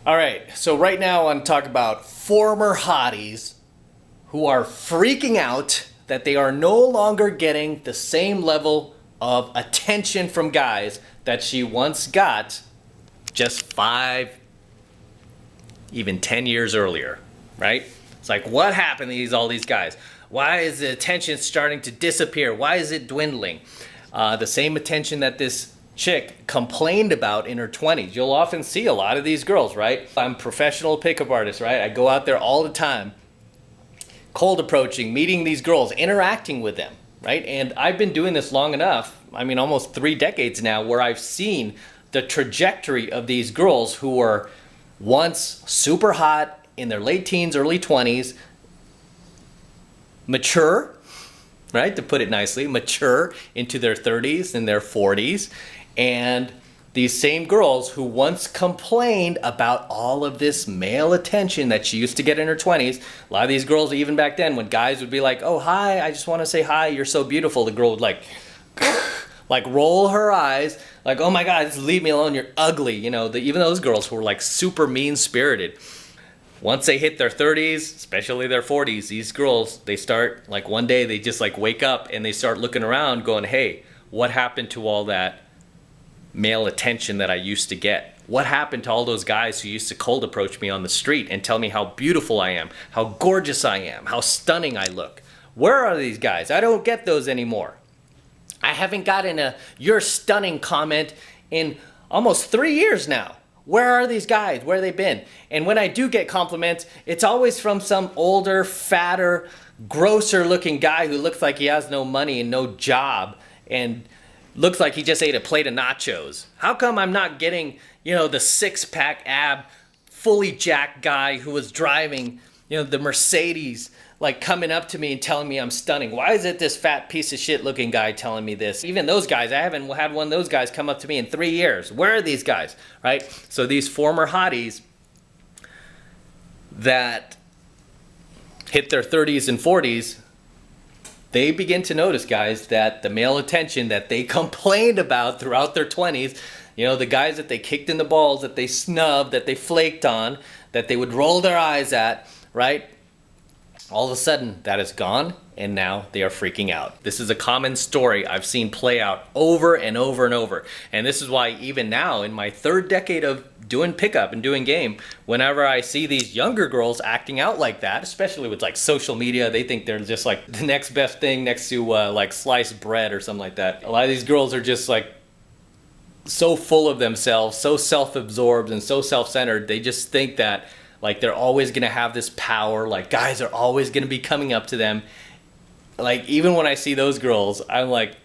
All right, so right now I want to talk about former hotties who are freaking out that they are no longer getting the same level of attention from guys that she once got just 5, even 10 years earlier, right? It's like, what happened to all these guys? Why is the attention starting to disappear? Why is it dwindling? The same attention that this chick complained about in her 20s. You'll often see a lot of these girls, right? I'm a professional pickup artist, right? I go out there all the time, cold approaching, meeting these girls, interacting with them, right? And I've been doing this long enough, I mean almost 3 decades now, where I've seen the trajectory of these girls who were once super hot in their late teens, early 20s, mature, right, to put it nicely, mature into their 30s and their 40s, and these same girls who once complained about all of this male attention that she used to get in her 20s. A lot of these girls, even back then, when guys would be like, oh, hi, I just want to say hi, you're so beautiful, the girl would like roll her eyes, like, oh my God, just leave me alone, you're ugly. You know, even those girls who were like super mean-spirited, once they hit their 30s, especially their 40s, these girls, they start, like one day they just like wake up and they start looking around going, hey, what happened to all that male attention that I used to get? What happened to all those guys who used to cold approach me on the street and tell me how beautiful I am, how gorgeous I am, how stunning I look? Where are these guys? I don't get those anymore. I haven't gotten a "you're stunning" comment in almost 3 years now. Where are these guys? Where have they been? And when I do get compliments, it's always from some older, fatter, grosser looking guy who looks like he has no money and no job and looks like he just ate a plate of nachos. How come I'm not getting, the 6-pack ab, fully jacked guy who was driving, the Mercedes, like coming up to me and telling me I'm stunning? Why is it this fat piece of shit looking guy telling me this? Even those guys, I haven't had one of those guys come up to me in 3 years. Where are these guys, right? So these former hotties that hit their 30s and 40s, they begin to notice, guys, that the male attention that they complained about throughout their 20s, the guys that they kicked in the balls, that they snubbed, that they flaked on, that they would roll their eyes at, right? All of a sudden, that is gone, and now they are freaking out. This is a common story I've seen play out over and over and over. And this is why even now, in my 3rd decade of doing pickup and doing game, whenever I see these younger girls acting out like that, especially with like social media, they think they're just like the next best thing next to like sliced bread or something like that. A lot of these girls are just like so full of themselves, so self-absorbed and so self-centered, they just think that like they're always gonna have this power, like guys are always gonna be coming up to them. Like even when I see those girls, I'm like,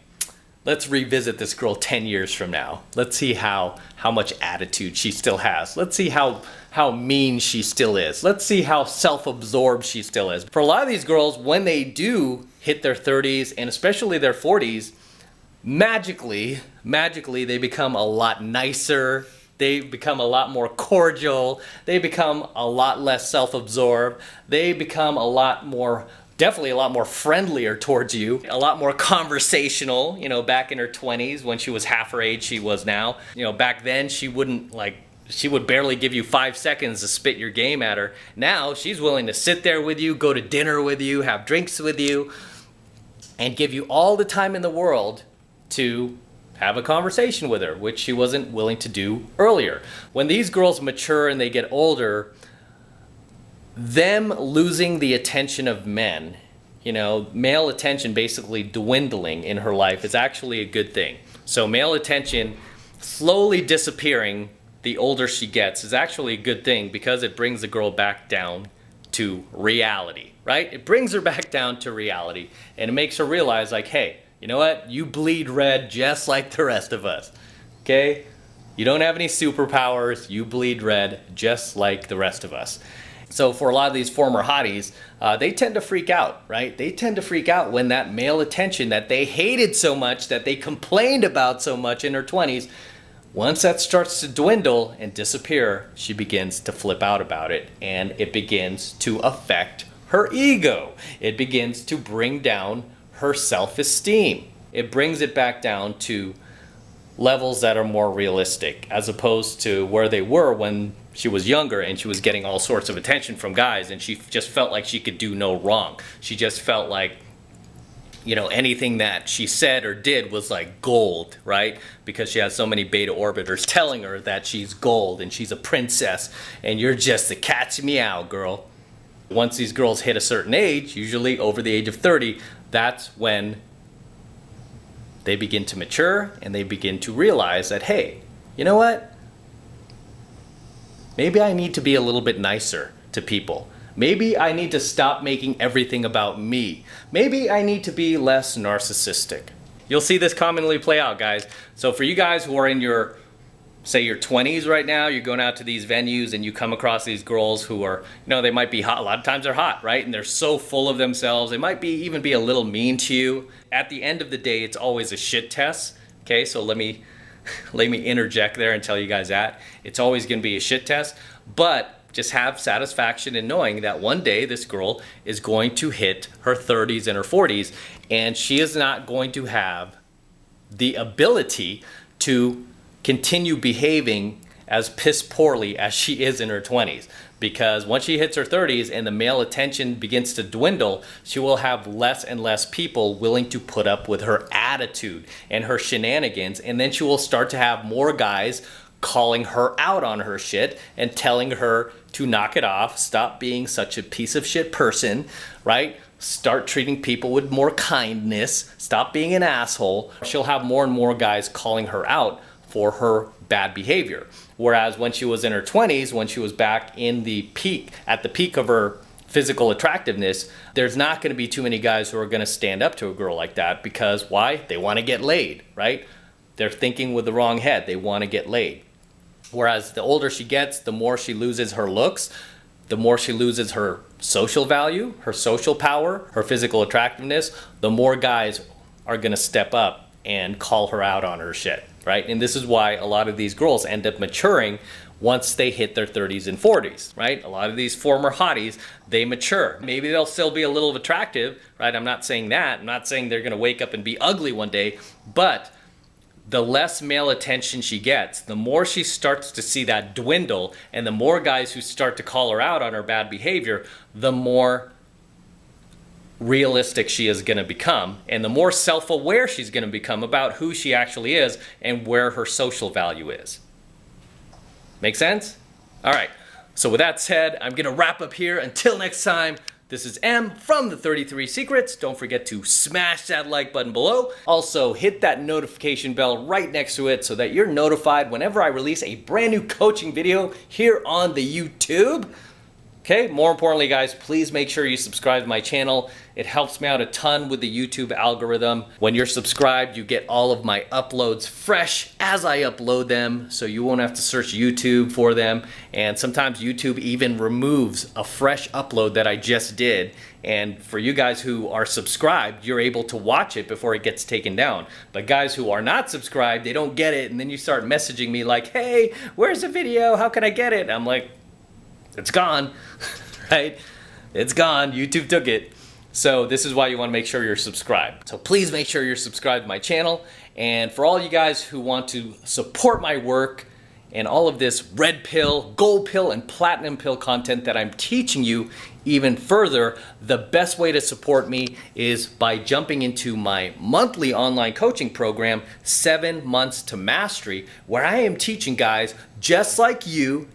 let's revisit this girl 10 years from now. Let's see how much attitude she still has. Let's see how mean she still is. Let's see how self-absorbed she still is. For a lot of these girls, when they do hit their 30s and especially their 40s, magically they become a lot nicer. They become a lot more cordial. They become a lot less self-absorbed. They become definitely a lot more friendlier towards you, a lot more conversational. Back in her 20s, when she was half her age she was now, back then she would barely give you 5 seconds to spit your game at her. Now she's willing to sit there with you, go to dinner with you, have drinks with you, and give you all the time in the world to have a conversation with her, which she wasn't willing to do earlier. When these girls mature and they get older, them losing the attention of men, male attention basically dwindling in her life is actually a good thing. So male attention slowly disappearing the older she gets is actually a good thing because it brings the girl back down to reality, right? It brings her back down to reality and it makes her realize like, hey, you know what? You bleed red just like the rest of us, okay? You don't have any superpowers. You bleed red just like the rest of us. So for a lot of these former hotties, they tend to freak out, right? They tend to freak out when that male attention that they hated so much, that they complained about so much in her 20s, once that starts to dwindle and disappear, she begins to flip out about it, and it begins to affect her ego. It begins to bring down her self-esteem. It brings it back down to levels that are more realistic, as opposed to where they were when she was younger and she was getting all sorts of attention from guys and she just felt like she could do no wrong. She just felt like, you know, anything that she said or did was like gold, right? Because she has so many beta orbiters telling her that she's gold and she's a princess and you're just a catch me out girl. Once these girls hit a certain age, usually over the age of 30, that's when they begin to mature and they begin to realize that, hey, you know what? Maybe I need to be a little bit nicer to people. Maybe I need to stop making everything about me. Maybe I need to be less narcissistic. You'll see this commonly play out, guys. So for you guys who are in your, say your 20s right now, you're going out to these venues and you come across these girls who are, you know, they might be hot. A lot of times they're hot, right? And they're so full of themselves. They might be even be a little mean to you. At the end of the day, it's always a shit test. Okay, so let me interject there and tell you guys that. It's always going to be a shit test, but just have satisfaction in knowing that one day this girl is going to hit her 30s and her 40s and she is not going to have the ability to continue behaving as piss poorly as she is in her 20s. Because once she hits her 30s and the male attention begins to dwindle, she will have less and less people willing to put up with her attitude and her shenanigans, and then she will start to have more guys calling her out on her shit and telling her to knock it off, stop being such a piece of shit person, right? Start treating people with more kindness, stop being an asshole. She'll have more and more guys calling her out for her bad behavior. Whereas when she was in her 20s, when she was back in the peak, at the peak of her physical attractiveness, there's not going to be too many guys who are going to stand up to a girl like that because why? They want to get laid, right? They're thinking with the wrong head. They want to get laid. Whereas the older she gets, the more she loses her looks, the more she loses her social value, her social power, her physical attractiveness, the more guys are going to step up and call her out on her shit, right? And this is why a lot of these girls end up maturing once they hit their 30s and 40s, right? A lot of these former hotties, they mature. Maybe they'll still be a little attractive, right? I'm not saying that. I'm not saying they're going to wake up and be ugly one day, but the less male attention she gets, the more she starts to see that dwindle, and the more guys who start to call her out on her bad behavior, the more realistic she is going to become, and the more self-aware she's going to become about who she actually is and where her social value is. Make sense? All right. So with that said, I'm going to wrap up here. Until next time, this is M from the 33 Secrets. Don't forget to smash that like button below. Also, hit that notification bell right next to it so that you're notified whenever I release a brand new coaching video here on the YouTube. Okay, more importantly, guys, please make sure you subscribe to my channel. It helps me out a ton with the YouTube algorithm. When you're subscribed, you get all of my uploads fresh as I upload them, so you won't have to search YouTube for them. And sometimes YouTube even removes a fresh upload that I just did. And for you guys who are subscribed, you're able to watch it before it gets taken down. But guys who are not subscribed, they don't get it, and then you start messaging me like, hey, where's the video? How can I get it? I'm like, it's gone, right? It's gone. YouTube took it. So this is why you want to make sure you're subscribed. So please make sure you're subscribed to my channel. And for all you guys who want to support my work and all of this red pill, gold pill, and platinum pill content that I'm teaching you even further, the best way to support me is by jumping into my monthly online coaching program, 7 Months to Mastery, where I am teaching guys just like you,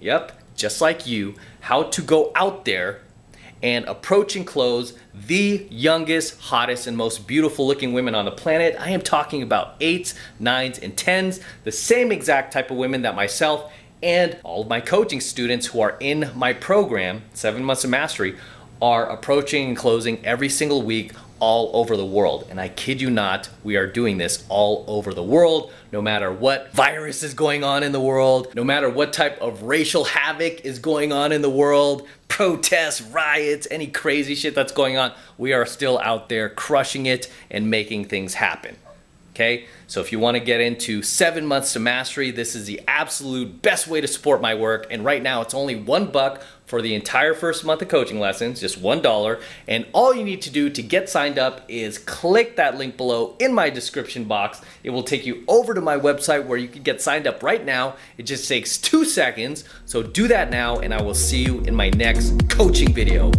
just like you, how to go out there and approach and close the youngest, hottest, and most beautiful looking women on the planet. I am talking about 8s, 9s, and 10s, the same exact type of women that myself and all of my coaching students who are in my program, 7 Months of Mastery, are approaching and closing every single week all over the world. And I kid you not, we are doing this all over the world, no matter what virus is going on in the world, no matter what type of racial havoc is going on in the world, protests, riots, any crazy shit that's going on, we are still out there crushing it and making things happen. Okay, so if you want to get into 7 months to mastery, this is the absolute best way to support my work. And right now it's only $1 for the entire first month of coaching lessons, just $1. And all you need to do to get signed up is click that link below in my description box. It will take you over to my website where you can get signed up right now. It just takes 2 seconds. So do that now, and I will see you in my next coaching video.